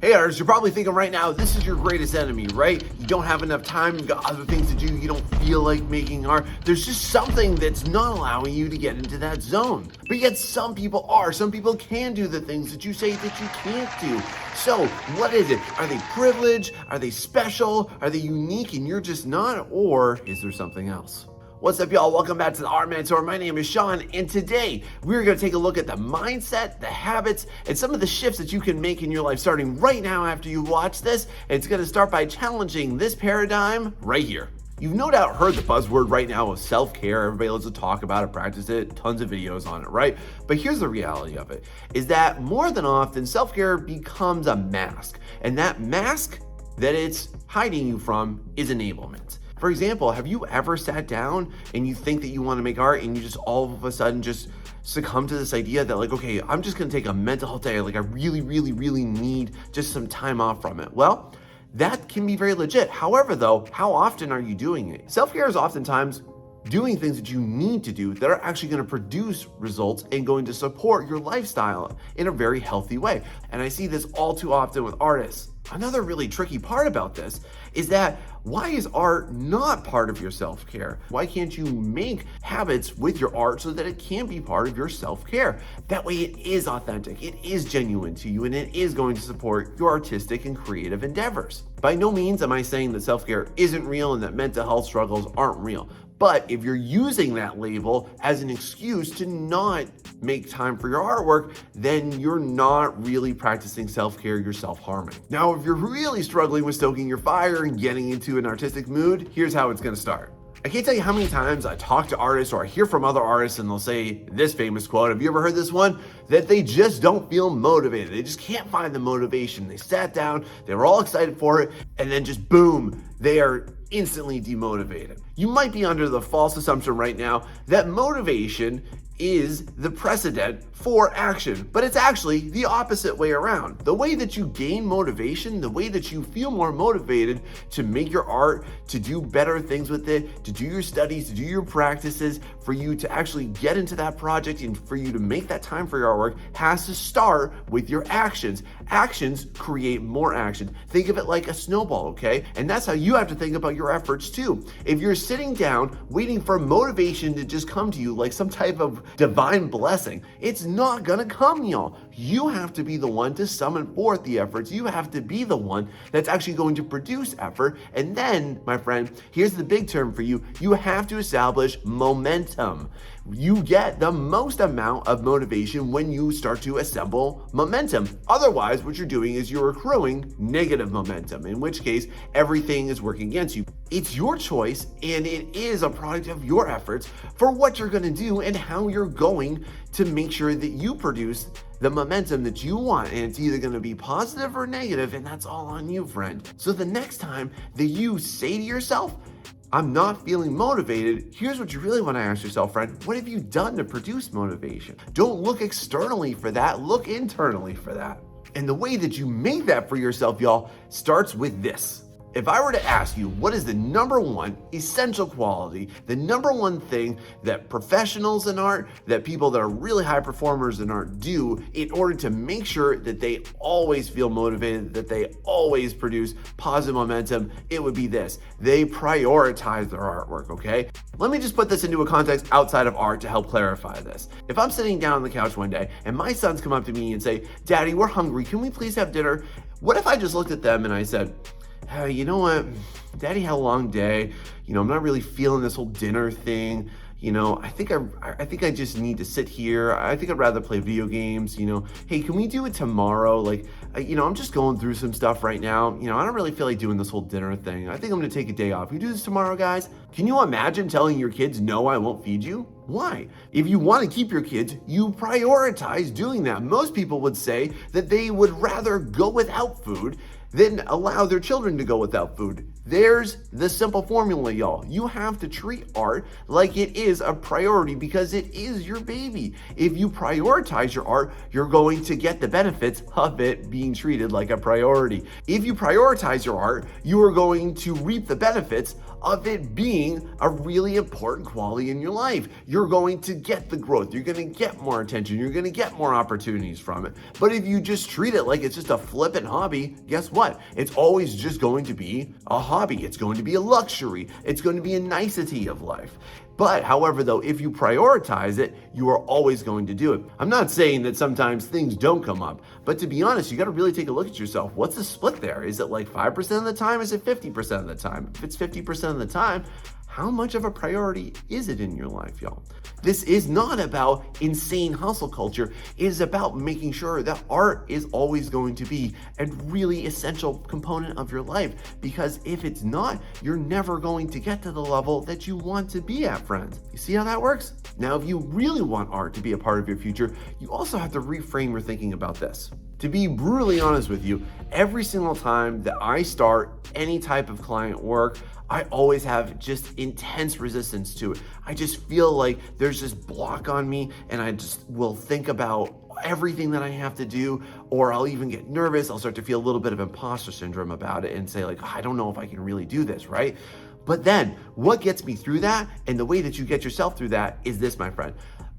Hey artists, you're probably thinking right now, this is your greatest enemy, right? You don't have enough time, you've got other things to do, you don't feel like making art. There's just something that's not allowing you to get into that zone. But yet some people are. Some people can do the things that you say that you can't do. So what is it? Are they privileged? Are they special? Are they unique and you're just not? Or is there something else? What's up, y'all? Welcome back to the Art Mentor. My name is Sean, and today we're going to take a look at the mindset, the habits, and some of the shifts that you can make in your life starting right now after you watch this. And it's going to start by challenging this paradigm right here. You've no doubt heard the buzzword right now of self-care. Everybody loves to talk about it, practice it, tons of videos on it, right? But here's the reality of it, is that more than often, self-care becomes a mask. And that mask that it's hiding you from is enablement. For example, have you ever sat down and you think that you want to make art and you just all of a sudden just succumb to this idea that like, okay, I'm just going to take a mental health day. Like I really need just some time off from it. Well, that can be very legit. However, though, how often are you doing it? Self-care is oftentimes doing things that you need to do that are actually going to produce results and going to support your lifestyle in a very healthy way. And I see this all too often with artists. Another really tricky part about this is that why is art not part of your self-care? Why can't you make habits with your art so that it can be part of your self-care? That way it is authentic, it is genuine to you, and it is going to support your artistic and creative endeavors. By no means am I saying that self-care isn't real and that mental health struggles aren't real. But if you're using that label as an excuse to not make time for your artwork, then you're not really practicing self-care, you're self-harming. Now, if you're really struggling with stoking your fire and getting into an artistic mood, here's how it's gonna start. I can't tell you how many times I talk to artists or I hear from other artists and they'll say this famous quote. Have you ever heard this one? That they just don't feel motivated. They just can't find the motivation. They sat down, they were all excited for it, and then just boom, they are instantly demotivated. You might be under the false assumption right now that motivation is the precedent for action, but it's actually the opposite way around. The way that you gain motivation, the way that you feel more motivated to make your art, to do better things with it, to do your studies, to do your practices, for you to actually get into that project and for you to make that time for your artwork has to start with your actions. Actions create more action. Think of it like a snowball, okay? And that's how you have to think about your efforts too. If you're sitting down waiting for motivation to just come to you like some type of divine blessing, it's not gonna come, y'all. You have to be the one to summon forth the efforts. You have to be the one that's actually going to produce effort. And then, my friend, here's the big term for you. You have to establish momentum. You get the most amount of motivation when you start to assemble momentum. Otherwise, what you're doing is you're accruing negative momentum, in which case everything is working against you. It's your choice and it is a product of your efforts for what you're going to do and how you're going to make sure that you produce the momentum that you want. And it's either going to be positive or negative, and that's all on you, friend. So the next time that you say to yourself, I'm not feeling motivated, here's what you really want to ask yourself, friend. What have you done to produce motivation? Don't look externally for that, look internally for that. And the way that you make that for yourself, y'all, starts with this. If I were to ask you, what is the number one essential quality, the number one thing that professionals in art, that people that are really high performers in art do in order to make sure that they always feel motivated, that they always produce positive momentum, it would be this. They prioritize their artwork, okay? Let me just put this into a context outside of art to help clarify this. If I'm sitting down on the couch one day and my sons come up to me and say, Daddy, we're hungry, can we please have dinner? What if I just looked at them and I said, hey, you know what, Daddy had a long day, I'm not really feeling this whole dinner thing, I think I just need to sit here, I think I'd rather play video games, hey, can we do it tomorrow, I'm just going through some stuff right now, I don't really feel like doing this whole dinner thing, I think I'm gonna take a day off, can we do this tomorrow, guys? Can you imagine telling your kids, no, I won't feed you? Why? If you want to keep your kids, you prioritize doing that. Most people would say that they would rather go without food than allow their children to go without food. There's the simple formula, y'all. You have to treat art like it is a priority because it is your baby. If you prioritize your art, you're going to get the benefits of it being treated like a priority. If you prioritize your art, you are going to reap the benefits of it being a really important quality in your life. You're going to get the growth, you're going to get more attention, you're going to get more opportunities from it. But if you just treat it like it's just a flippant hobby, guess what? It's always just going to be a hobby. It's going to be a luxury. It's going to be a nicety of life. But however, though, if you prioritize it, you are always going to do it. I'm not saying that sometimes things don't come up, but to be honest, you got to really take a look at yourself. What's the split there? Is it like 5% of the time? Is it 50% of the time? If it's 50% of the time, how much of a priority is it in your life, y'all? This is not about insane hustle culture. It is about making sure that art is always going to be a really essential component of your life. Because if it's not, you're never going to get to the level that you want to be at, friends. You see how that works? Now, if you really want art to be a part of your future, you also have to reframe your thinking about this. To be brutally honest with you, every single time that I start any type of client work, I always have just intense resistance to it. I just feel like there's this block on me, and I just will think about everything that I have to do, or I'll even get nervous. I'll start to feel a little bit of imposter syndrome about it and say like, I don't know if I can really do this, right? But then what gets me through that, and the way that you get yourself through that, is this, my friend.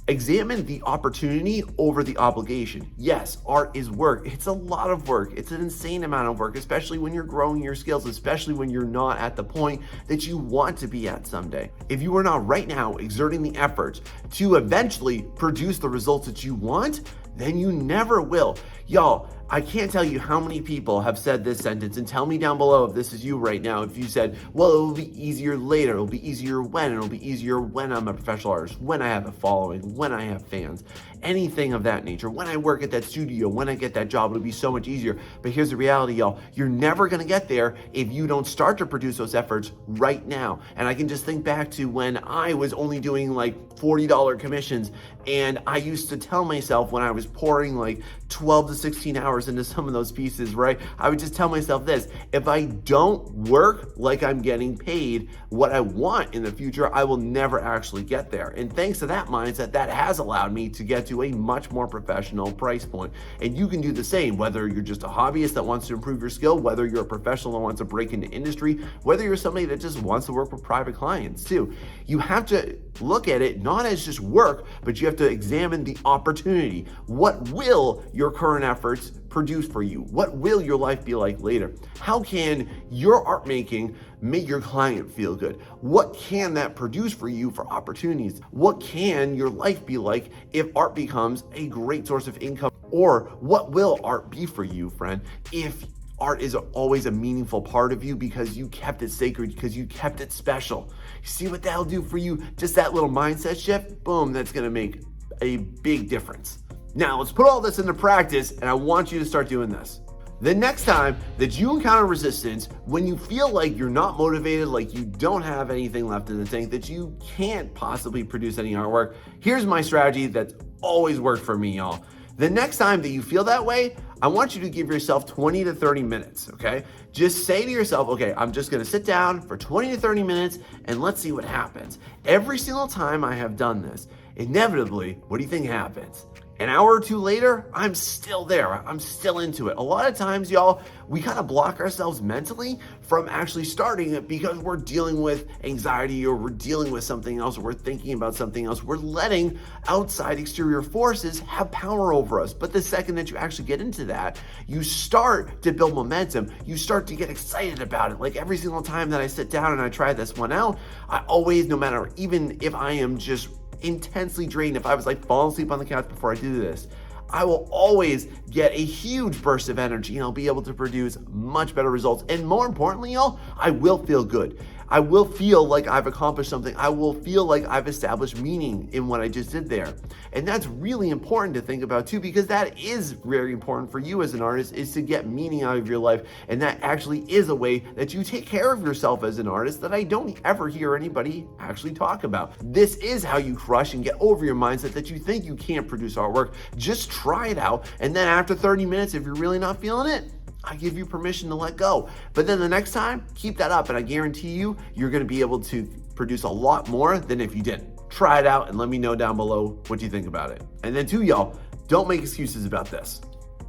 Examine the opportunity over the obligation. Yes, art is work. It's a lot of work. It's an insane amount of work, especially when you're growing your skills, especially when you're not at the point that you want to be at someday. If you are not right now exerting the effort to eventually produce the results that you want, then you never will. Y'all, I can't tell you how many people have said this sentence, and tell me down below if this is you right now. If you said, well, it will be easier later. It'll be easier when. It'll be easier when I'm a professional artist, when I have a following, when I have fans, anything of that nature. When I work at that studio, when I get that job, it'll be so much easier. But here's the reality, y'all. You're never gonna get there if you don't start to produce those efforts right now. And I can just think back to when I was only doing like $40 commissions, and I used to tell myself when I was pouring like 12 to 16 hours into some of those pieces, right? I would just tell myself this: if I don't work like I'm getting paid what I want in the future, I will never actually get there. And thanks to that mindset, that has allowed me to get to a much more professional price point. And you can do the same, whether you're just a hobbyist that wants to improve your skill, whether you're a professional that wants to break into industry, whether you're somebody that just wants to work with private clients too. You have to look at it not as just work, but you have to examine the opportunity. What will your current efforts produce for you? What will your life be like later? How can your art making make your client feel good? What can that produce for you for opportunities? What can your life be like if art becomes a great source of income? Or what will art be for you, friend, if art is always a meaningful part of you because you kept it sacred, because you kept it special? You see what that'll do for you? Just that little mindset shift, boom, that's gonna make a big difference. Now, let's put all this into practice, and I want you to start doing this. The next time that you encounter resistance, when you feel like you're not motivated, like you don't have anything left in the tank, that you can't possibly produce any artwork, here's my strategy that's always worked for me, y'all. The next time that you feel that way, I want you to give yourself 20 to 30 minutes, okay? Just say to yourself, okay, I'm just gonna sit down for 20 to 30 minutes and let's see what happens. Every single time I have done this, inevitably, what do you think happens? An hour or two later, I'm still there. I'm still into it. A lot of times, y'all, we kind of block ourselves mentally from actually starting it because we're dealing with anxiety, or we're dealing with something else, or we're thinking about something else. We're letting outside exterior forces have power over us. But the second that you actually get into that, you start to build momentum. You start to get excited about it. Like every single time that I sit down and I try this one out, I always, no matter, even if I am just intensely drained, if I was like falling asleep on the couch before I do this, I will always get a huge burst of energy, and I'll be able to produce much better results. And more importantly, y'all, I will feel good. I will feel like I've accomplished something. I will feel like I've established meaning in what I just did there. And that's really important to think about too, because that is very important for you as an artist, is to get meaning out of your life. And that actually is a way that you take care of yourself as an artist that I don't ever hear anybody actually talk about. This is how you crush and get over your mindset that you think you can't produce artwork. Just try it out. And then after 30 minutes, if you're really not feeling it, I give you permission to let go. But then the next time, keep that up, and I guarantee you, you're gonna be able to produce a lot more than if you didn't. Try it out and let me know down below what you think about it. And then too, y'all, don't make excuses about this.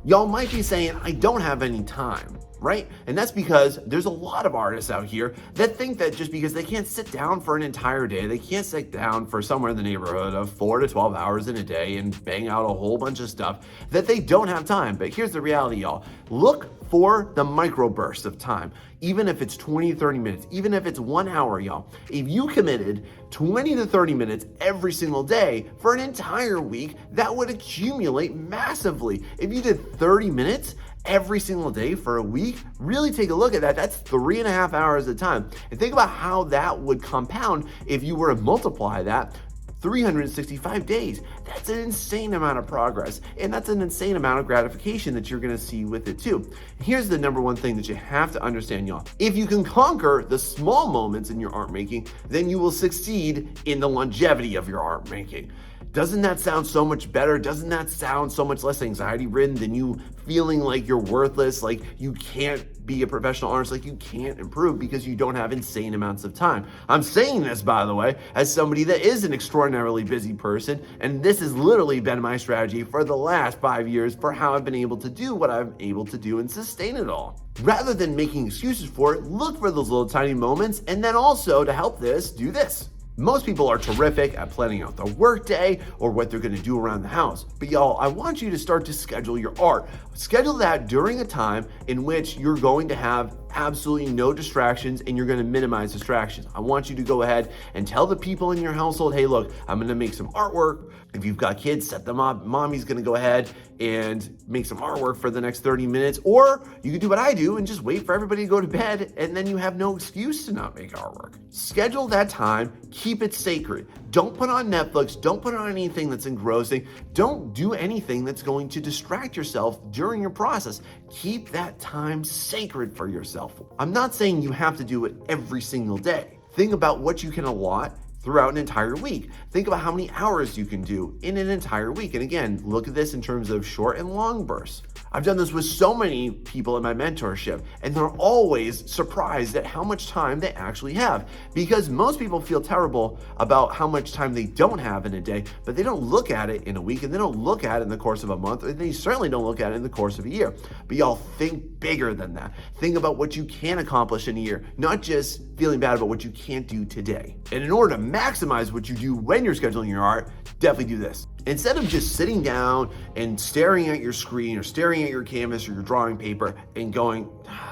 Y'all might be saying, I don't have any time, right? And that's because there's a lot of artists out here that think that just because they can't sit down for an entire day, they can't sit down for somewhere in the neighborhood of 4 to 12 hours in a day and bang out a whole bunch of stuff, that they don't have time. But here's the reality, y'all. Look for the microbursts of time, even if it's 20, 30 minutes, even if it's 1 hour, y'all. If you committed 20 to 30 minutes every single day for an entire week, that would accumulate massively. If you did 30 minutes every single day for a week, really take a look at that. That's 3.5 hours of time. And think about how that would compound if you were to multiply that 365 days. That's an insane amount of progress, and that's an insane amount of gratification that you're gonna see with it too. Here's the number one thing that you have to understand, y'all. If you can conquer the small moments in your art making, then you will succeed in the longevity of your art making. Doesn't that sound so much better? Doesn't that sound so much less anxiety ridden than you feeling like you're worthless, like you can't be a professional artist, like you can't improve because you don't have insane amounts of time? I'm saying this, by the way, as somebody that is an extraordinarily busy person, and this has literally been my strategy for the last 5 years for how I've been able to do what I'm able to do and sustain it all. Rather than making excuses for it, look for those little tiny moments, and then also to help this, do this. Most people are terrific at planning out their workday or what they're going to do around the house. But y'all, I want you to start to schedule your art. Schedule that during a time in which you're going to have absolutely no distractions and you're going to minimize distractions. I want you to go ahead and tell the people in your household, hey, look, I'm going to make some artwork. If you've got kids, set them up. Mommy's going to go ahead and make some artwork for the next 30 minutes. Or you can do what I do and just wait for everybody to go to bed, and then you have no excuse to not make artwork. Schedule that time. Keep it sacred. Don't put on Netflix. Don't put on anything that's engrossing. Don't do anything that's going to distract yourself during your process. Keep that time sacred for yourself. I'm not saying you have to do it every single day. Think about what you can allot throughout an entire week. Think about how many hours you can do in an entire week. And again, look at this in terms of short and long bursts. I've done this with so many people in my mentorship, and they're always surprised at how much time they actually have, because most people feel terrible about how much time they don't have in a day, but they don't look at it in a week, and they don't look at it in the course of a month, and they certainly don't look at it in the course of a year. But y'all, think bigger than that. Think about what you can accomplish in a year, not just feeling bad about what you can't do today. And in order to maximize what you do when you're scheduling your art, definitely do this. Instead of just sitting down and staring at your screen or staring at your canvas or your drawing paper and going,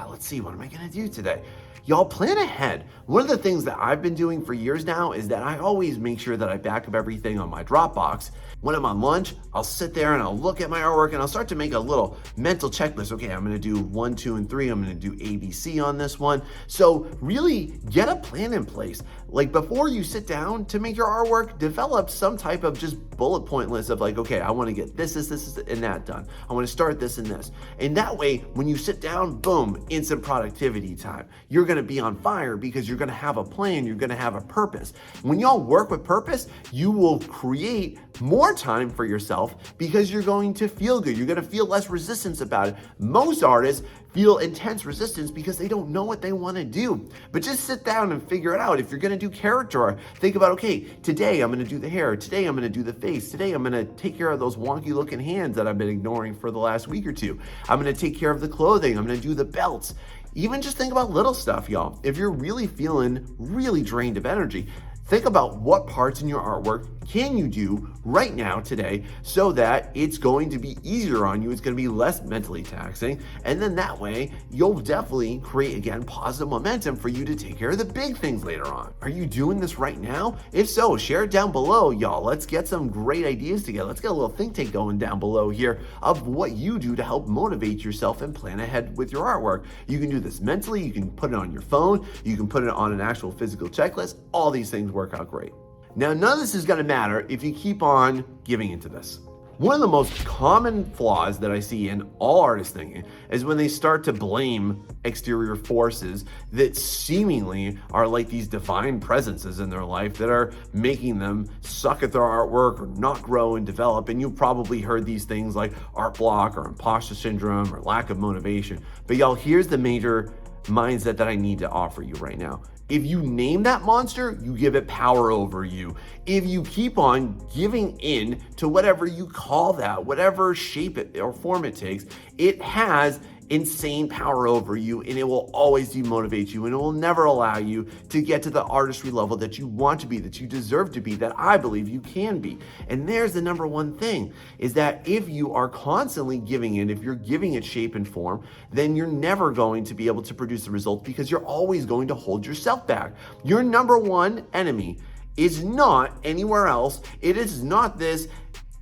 let's see, what am I gonna do today? Y'all, plan ahead. One of the things that I've been doing for years now is that I always make sure that I back up everything on my Dropbox. When I'm on lunch, I'll sit there and I'll look at my artwork and I'll start to make a little mental checklist. Okay, I'm gonna do 1, 2, and 3. I'm gonna do ABC on this one. So really get a plan in place. Like before you sit down to make your artwork, develop some type of just bullet point list of like, okay, I wanna get this, and that done. I wanna start this and this. And that way, when you sit down, boom, instant productivity time. You're gonna be on fire because you're gonna have a plan, you're gonna have a purpose. When y'all work with purpose, you will create more time for yourself because you're going to feel good. You're gonna feel less resistance about it. Most artists feel intense resistance because they don't know what they want to do. But just sit down and figure it out. If you're going to do character art, think about, okay, today I'm going to do the hair. Today I'm going to do the face. Today I'm going to take care of those wonky looking hands that I've been ignoring for the last week or two. I'm going to take care of the clothing. I'm going to do the belts. Even just think about little stuff, y'all. If you're really feeling really drained of energy, think about what parts in your artwork can you do right now today so that it's going to be easier on you, it's going to be less mentally taxing, and then that way you'll definitely create, again, positive momentum for you to take care of the big things later on. Are you doing this right now? If so, share it down below, y'all. Let's get some great ideas together. Let's get a little think tank going down below here of what you do to help motivate yourself and plan ahead with your artwork. You can do this mentally, you can put it on your phone, you can put it on an actual physical checklist. All these things work out great. Now, none of this is going to matter if you keep on giving into this. One of the most common flaws that I see in all artist thinking is when they start to blame exterior forces that seemingly are like these divine presences in their life that are making them suck at their artwork or not grow and develop. And you've probably heard these things like art block or imposter syndrome or lack of motivation. But y'all, here's the major mindset that I need to offer you right now. If you name that monster, you give it power over you. If you keep on giving in to whatever you call that, whatever shape it or form it takes, it has insane power over you, and it will always demotivate you, and it will never allow you to get to the artistry level that you want to be, that you deserve to be, that I believe you can be. And there's the number one thing, is that if you are constantly giving in, if you're giving it shape and form, then you're never going to be able to produce the results, because you're always going to hold yourself back. Your number one enemy is not anywhere else. It is not this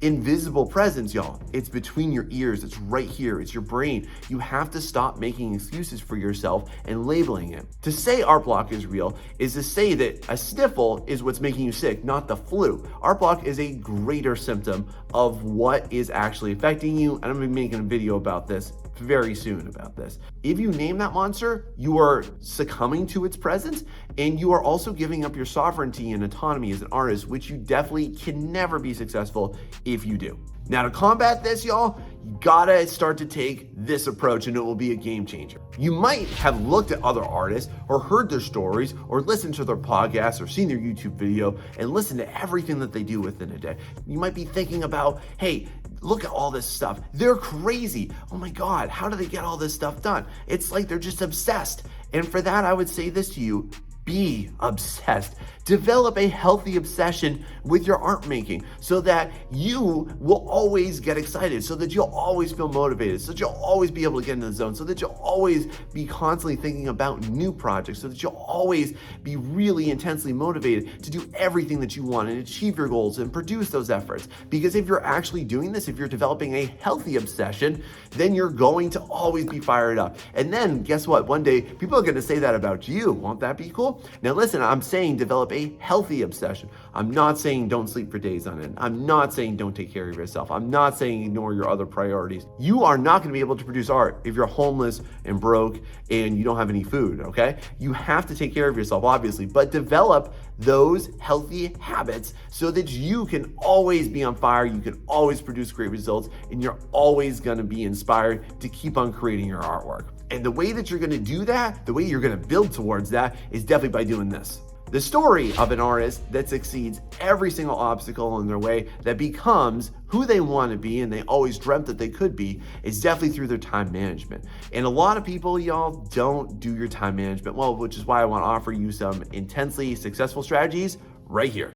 invisible presence, y'all. It's between your ears. It's right here. It's your brain. You have to stop making excuses for yourself and labeling it. To say art block is real is to say that a sniffle is what's making you sick, not the flu. Art block is a greater symptom of what is actually affecting you, and I'm gonna be making a video about this very soon about this. If you name that monster, you are succumbing to its presence, and you are also giving up your sovereignty and autonomy as an artist, which you definitely can never be successful if you do. Now, to combat this, y'all, you gotta start to take this approach, and it will be a game changer. You might have looked at other artists or heard their stories or listened to their podcasts or seen their YouTube video and listened to everything that they do within a day. You might be thinking about, hey, look at all this stuff. They're crazy. Oh my God, how do they get all this stuff done? It's like they're just obsessed. And for that, I would say this to you: be obsessed. Develop a healthy obsession with your art making so that you will always get excited, so that you'll always feel motivated, so that you'll always be able to get into the zone, so that you'll always be constantly thinking about new projects, so that you'll always be really intensely motivated to do everything that you want and achieve your goals and produce those efforts. Because if you're actually doing this, if you're developing a healthy obsession, then you're going to always be fired up. And then guess what? One day people are going to say that about you. Won't that be cool? Now listen, I'm saying develop a healthy obsession. I'm not saying don't sleep for days on end. I'm not saying don't take care of yourself. I'm not saying ignore your other priorities. You are not going to be able to produce art if you're homeless and broke and you don't have any food, okay? You have to take care of yourself, obviously, but develop those healthy habits so that you can always be on fire, you can always produce great results, and you're always going to be inspired to keep on creating your artwork. And the way that you're going to do that, the way you're going to build towards that, is definitely by doing this. The story of an artist that succeeds every single obstacle in their way, that becomes who they want to be and they always dreamt that they could be, is definitely through their time management. And a lot of people, y'all, don't do your time management well, which is why I want to offer you some intensely successful strategies right here.